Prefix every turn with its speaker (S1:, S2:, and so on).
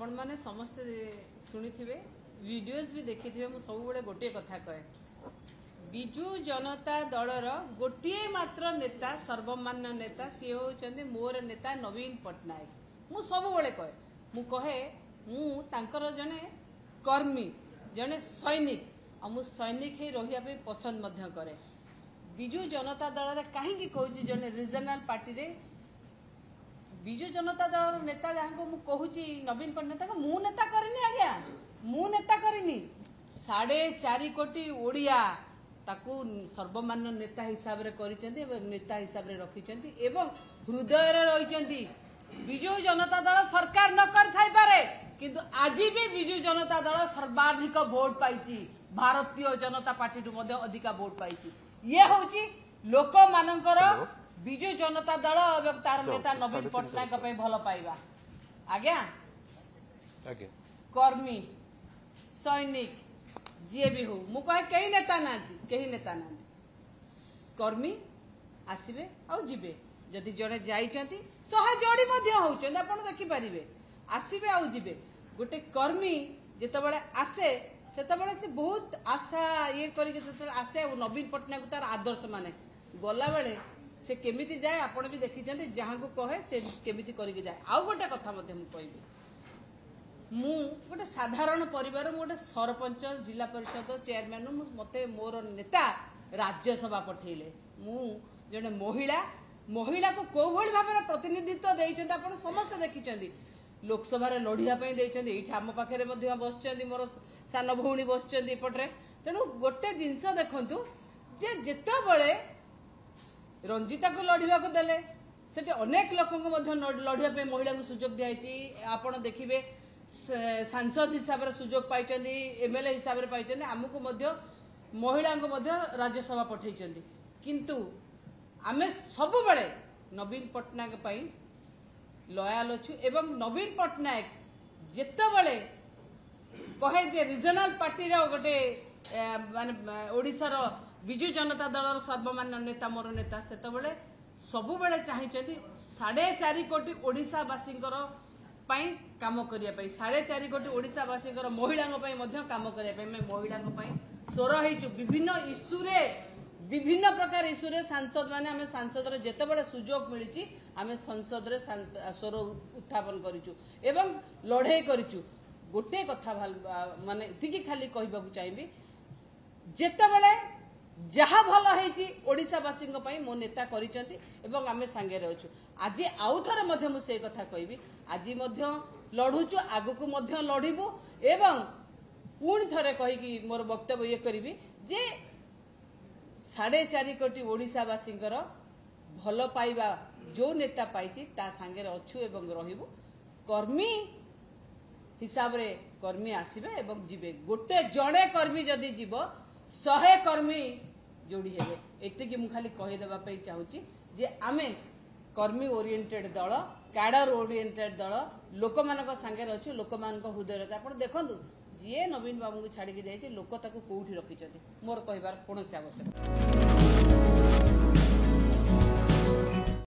S1: आपण माने समस्त शुणी वीडियोस भी देखी थे मु सब बड़े गोटे कथा कहे बिजु जनता दलर गोटे मात्र नेता सर्वमान्य नेता सी होचंदी मोर नेता नवीन पट्टनायक मु सब बड़े कहे मु कहे मु तांकर जने कर्मी जने सैनिक आ मु सैनिक ही रहिया पे पसंद मध्य करे बिजु जनता दल कहीं कहूँ जने रिजनल पार्टी रे बिजु जनता दल नेता जहाँ को कहूँ नवीन पट्टनायक मु नेता करनी आज्ञा मु नेता करनी 4.5 कोटी ओडिया ताकू सर्वमान्य नेता हिसाब रे करिसेंती नेता हिसाब रे रखिसेंती एवं हृदय रे रहिसेंती बिजु जनता दल सरकार न कर थाई पारे किंतु आज भी बिजु जनता दल सर्वाधिक vote पाइची Bharatiya Janata party to मध्ये अधिक वोट पाइची ये होची लोक मानकर बिजु जनता दल एवं तार नेता नवीन पट्टनायक पे भल पाइबा आज्ञा कर्मी सैनिक जी भी हो मु कहे कई नेता ना कर्मी आसबे आ जीवे जदि जड़े जाइछंती सहजोड़ी मध्य होउछन आपण देखि परिबे आसबे आ जीवे गोटे कर्मी जेतबेले आसे सेतबेले से बहुत आशा ये करके आसे नवीन पट्टनायक तार आदर्श माने गला बेले से केमिति जाए आपण भी देखिछंती जहां को कहे से केमिति करके जाए आ गोटे कथा मध्य मु कहबी मु गोटे साधारण परिवार मु गोटे सरपंच जिला परिषद चेयरमैन मते मोर नेता राज्यसभा पठेले मु जने महिला को को भली भाव प्रतिनिधित्व देइछंती आपण समस्त देखिछंती लोकसभा रे लढिया पई देइछंती एठी हम पाखरे मध्ये बसछंती मोर सान भौणी बसछंती एपटरे तेनु गोटे जिंस देखंतु जे जेते बळे रंजिता को लढिया को देले सेटे अनेक लोकन को मध्ये लढिया पई महिला को सुजोग दियाइछि आपण देखिबे सांसद हिसाब रे सुजोग पाइछंती एमएलए हिसाब रे पाइछंती हमकु मध्ये महिला को मध्ये राज्यसभा पठैछंती किंतु आमे सब बळे नवीन पट्टनायक पई लयाल अछु एवं नवीन पट्टनायक जेते बळे कहे जे रिजनल पार्टी रे गोटे माने ओडिसा रो बिजु जनता दल सर्वमान्य नेता मोर नेता सेते बळे सब बळे चाहिछंती 4.5 कोटी ओडिसा वासींकर पाई काम करिया पाई 4.5 कोटी ओडिसा वासींकर महिलांग पाई मध्य काम करिया पाई मैं महिलांग पाई स्वर हेचु विभिन्न इश्यू रे विभिन्न प्रकार इश्यू रे सांसद माने हमें सांसद रे जेते बड़े सुजोग मिलिछि हमें संसद रे स्वर उत्थापन करिछु एवं लड़ाई करिछु गोटे कथा माने इतिकी खाली कहबा को चाहिबी जेते बड़े जहा भल हेछि ओडिसा वासी पई मो नेता करिसंती एवं आमे संगे रे अछु आज आउ थरे मध्ये मु से कथा कहबी आज मध्ये लढुछु आगु को मध्ये लढिबु एवं पुणी थरे कहि कि मोर वक्तव्य ये करिबी जे 4.5 कोटी ओडिसावासींकर भल पाइबा जो नेता पाइछि ता संगे अछु एवं रहिबु कर्मी हिसाब रे कर्मी आसीबे एवं जीवे गोटे जड़े कर्मी जदि जीव 100 कर्मी जोड़ी हेबे एते कि मु खाली कहि देबा पई चाहूची जे आमे कर्मी ओरिएंटेड दल कैडर ओरिएंटेड दल लोक मानक संगे अछु लोक मानक हृदय रे आपण देखंतु जी नवीन बाबू को छाड़ी जाइए लोक ताकू कोठी रखिछथि मोर कहबार कोनोसी आवश्यकता।